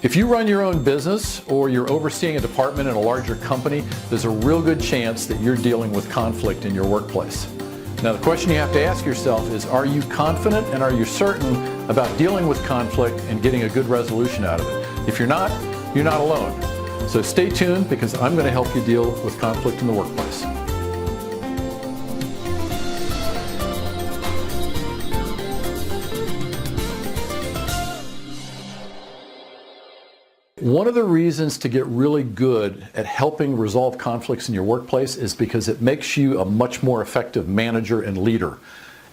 If you run your own business or you're overseeing a department in a larger company, there's a real good chance that you're dealing with conflict in your workplace. Now the question you have to ask yourself is, are you confident and are you certain about dealing with conflict and getting a good resolution out of it? If you're not alone. So stay tuned, because I'm going to help you deal with conflict in the workplace. One of the reasons to get really good at helping resolve conflicts in your workplace is because it makes you a much more effective manager and leader.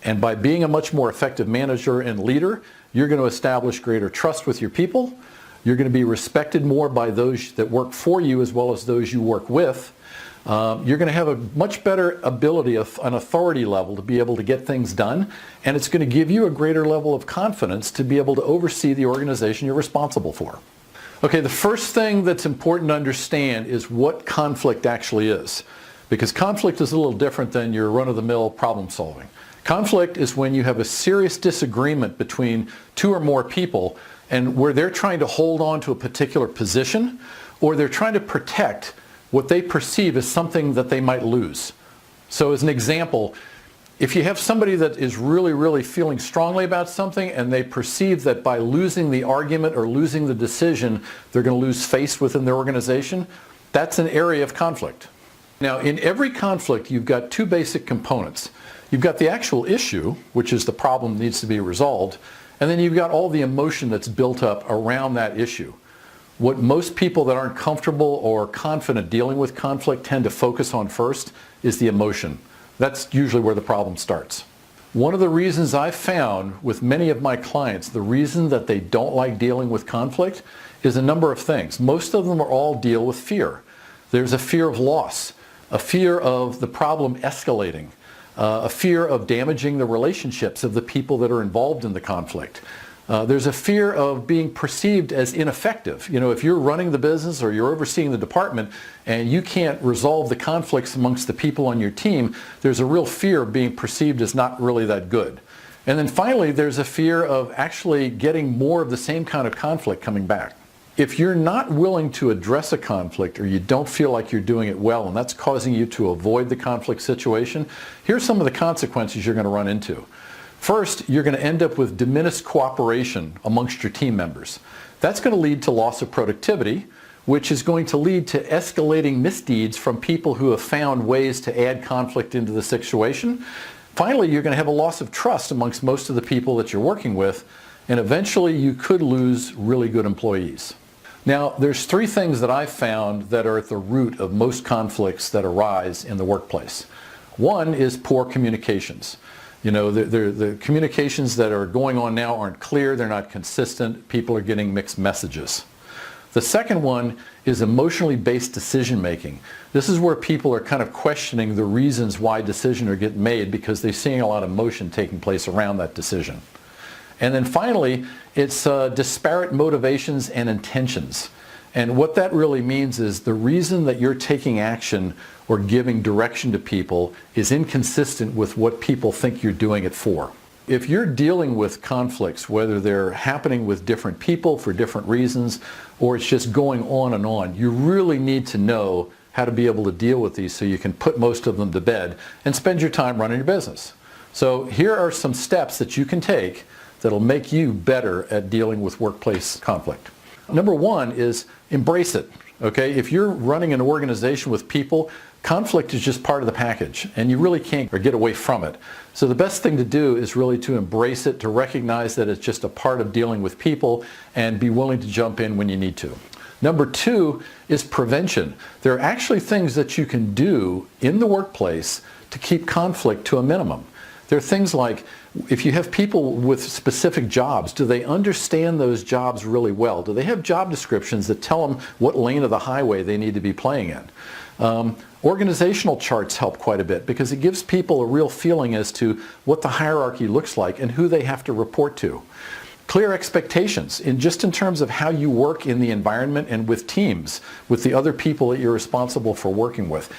And by being a much more effective manager and leader, you're going to establish greater trust with your people. You're going to be respected more by those that work for you as well as those you work with. You're going to have a much better ability, an authority level, to be able to get things done. And it's going to give you a greater level of confidence to be able to oversee the organization you're responsible for. Okay, the first thing that's important to understand is what conflict actually is. Because conflict is a little different than your run-of-the-mill problem solving. Conflict is when you have a serious disagreement between two or more people, and where they're trying to hold on to a particular position, or they're trying to protect what they perceive as something that they might lose. So as an example, if you have somebody that is really feeling strongly about something and they perceive that by losing the argument or losing the decision, they're going to lose face within their organization, that's an area of conflict. Now, in every conflict, you've got two basic components. You've got the actual issue, which is the problem that needs to be resolved, and then you've got all the emotion that's built up around that issue. What most people that aren't comfortable or confident dealing with conflict tend to focus on first is the emotion. That's usually where the problem starts. One of the reasons I've found with many of my clients, the reason that they don't like dealing with conflict is a number of things. Most of them are all deal with fear. There's a fear of loss, a fear of the problem escalating, a fear of damaging the relationships of the people that are involved in the conflict. There's a fear of being perceived as ineffective. You know, if you're running the business or you're overseeing the department and you can't resolve the conflicts amongst the people on your team, there's a real fear of being perceived as not really that good. And then finally, there's a fear of actually getting more of the same kind of conflict coming back. If you're not willing to address a conflict, or you don't feel like you're doing it well and that's causing you to avoid the conflict situation, here's some of the consequences you're going to run into. First, you're going to end up with diminished cooperation amongst your team members. That's going to lead to loss of productivity, which is going to lead to escalating misdeeds from people who have found ways to add conflict into the situation. Finally, you're going to have a loss of trust amongst most of the people that you're working with, and eventually you could lose really good employees. Now, there's three things that I've found that are at the root of most conflicts that arise in the workplace. One is poor communications. You know, the communications that are going on now aren't clear, they're not consistent, people are getting mixed messages. The second one is emotionally based decision making. This is where people are kind of questioning the reasons why decisions are getting made because they're seeing a lot of emotion taking place around that decision. And then finally, it's disparate motivations and intentions. And what that really means is the reason that you're taking action or giving direction to people is inconsistent with what people think you're doing it for. If you're dealing with conflicts, whether they're happening with different people for different reasons, or it's just going on, you really need to know how to be able to deal with these so you can put most of them to bed and spend your time running your business. So here are some steps that you can take that'll make you better at dealing with workplace conflict. Number one is embrace it. Okay, if you're running an organization with people, conflict is just part of the package and you really can't get away from it. So the best thing to do is really to embrace it, to recognize that it's just a part of dealing with people and be willing to jump in when you need to. Number two is prevention. There are actually things that you can do in the workplace to keep conflict to a minimum. There are things like, if you have people with specific jobs, do they understand those jobs really well? Do they have job descriptions that tell them what lane of the highway they need to be playing in? Organizational charts help quite a bit because it gives people a real feeling as to what the hierarchy looks like and who they have to report to. Clear expectations, just in terms of how you work in the environment and with teams, with the other people that you're responsible for working with.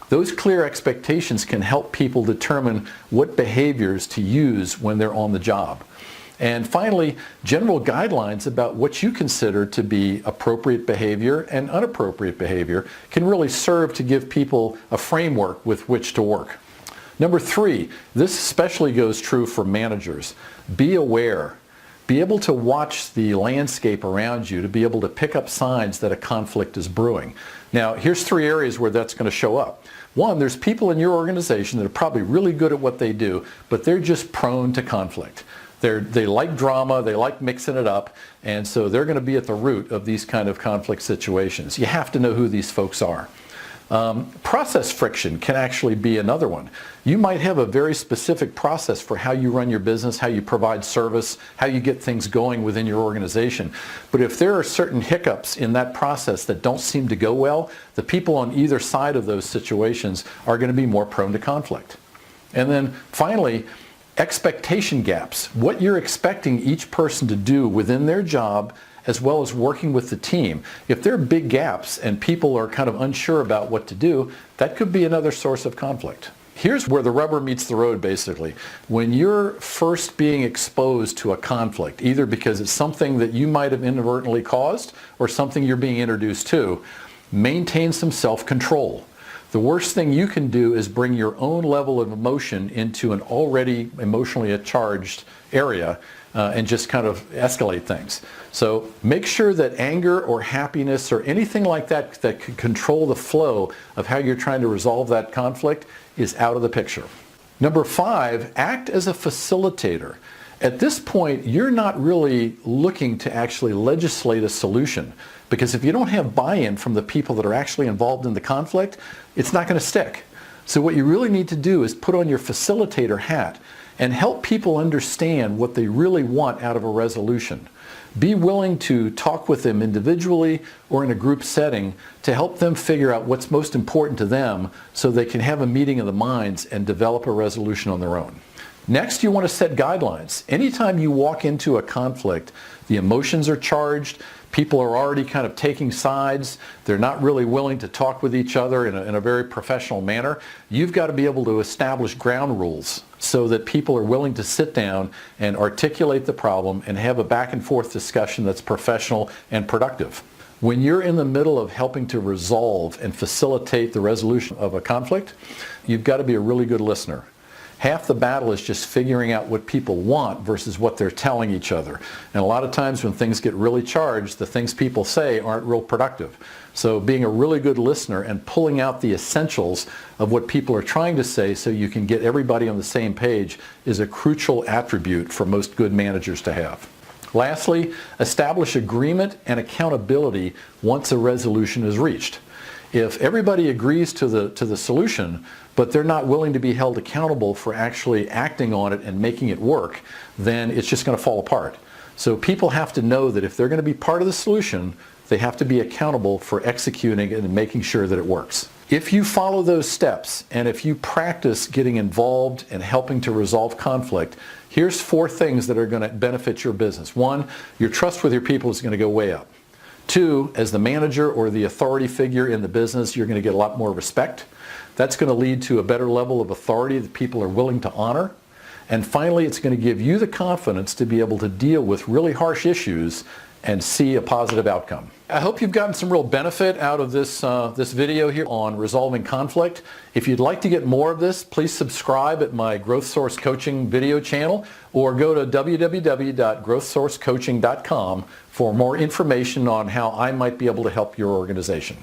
Those clear expectations can help people determine what behaviors to use when they're on the job. And finally, general guidelines about what you consider to be appropriate behavior and inappropriate behavior can really serve to give people a framework with which to work. Number 3, this especially goes true for managers. Be aware. Be able to watch the landscape around you to be able to pick up signs that a conflict is brewing. Now, here's 3 areas where that's going to show up. 1, there's people in your organization that are probably really good at what they do, but they're just prone to conflict. They like drama, they like mixing it up, and so they're going to be at the root of these kind of conflict situations. You have to know who these folks are. Process friction can actually be another one. You might have a very specific process for how you run your business, how you provide service, how you get things going within your organization. But if there are certain hiccups in that process that don't seem to go well, the people on either side of those situations are going to be more prone to conflict. And then finally, expectation gaps. What you're expecting each person to do within their job as well as working with the team. If there are big gaps and people are kind of unsure about what to do, that could be another source of conflict. Here's where the rubber meets the road, basically. When you're first being exposed to a conflict, either because it's something that you might have inadvertently caused or something you're being introduced to, maintain some self-control. The worst thing you can do is bring your own level of emotion into an already emotionally charged area and just kind of escalate things. So make sure that anger or happiness or anything like that that can control the flow of how you're trying to resolve that conflict is out of the picture. Number 5, act as a facilitator. At this point, you're not really looking to actually legislate a solution, because if you don't have buy-in from the people that are actually involved in the conflict, it's not going to stick. So what you really need to do is put on your facilitator hat and help people understand what they really want out of a resolution. Be willing to talk with them individually or in a group setting to help them figure out what's most important to them so they can have a meeting of the minds and develop a resolution on their own. Next, you want to set guidelines. Anytime you walk into a conflict, the emotions are charged, people are already kind of taking sides, they're not really willing to talk with each other in a very professional manner. You've got to be able to establish ground rules so that people are willing to sit down and articulate the problem and have a back and forth discussion that's professional and productive. When you're in the middle of helping to resolve and facilitate the resolution of a conflict, you've got to be a really good listener. Half the battle is just figuring out what people want versus what they're telling each other. And a lot of times when things get really charged, the things people say aren't real productive. So being a really good listener and pulling out the essentials of what people are trying to say so you can get everybody on the same page is a crucial attribute for most good managers to have. Lastly, establish agreement and accountability once a resolution is reached. If everybody agrees to the solution, but they're not willing to be held accountable for actually acting on it and making it work, then it's just going to fall apart. So people have to know that if they're going to be part of the solution, they have to be accountable for executing it and making sure that it works. If you follow those steps and if you practice getting involved and helping to resolve conflict, here's 4 things that are going to benefit your business. 1, your trust with your people is going to go way up. 2, as the manager or the authority figure in the business, you're going to get a lot more respect. That's going to lead to a better level of authority that people are willing to honor. And finally, it's going to give you the confidence to be able to deal with really harsh issues and see a positive outcome. I hope you've gotten some real benefit out of this video here on resolving conflict. If you'd like to get more of this, please subscribe at my GrowthSource Coaching video channel or go to www.growthsourcecoaching.com for more information on how I might be able to help your organization.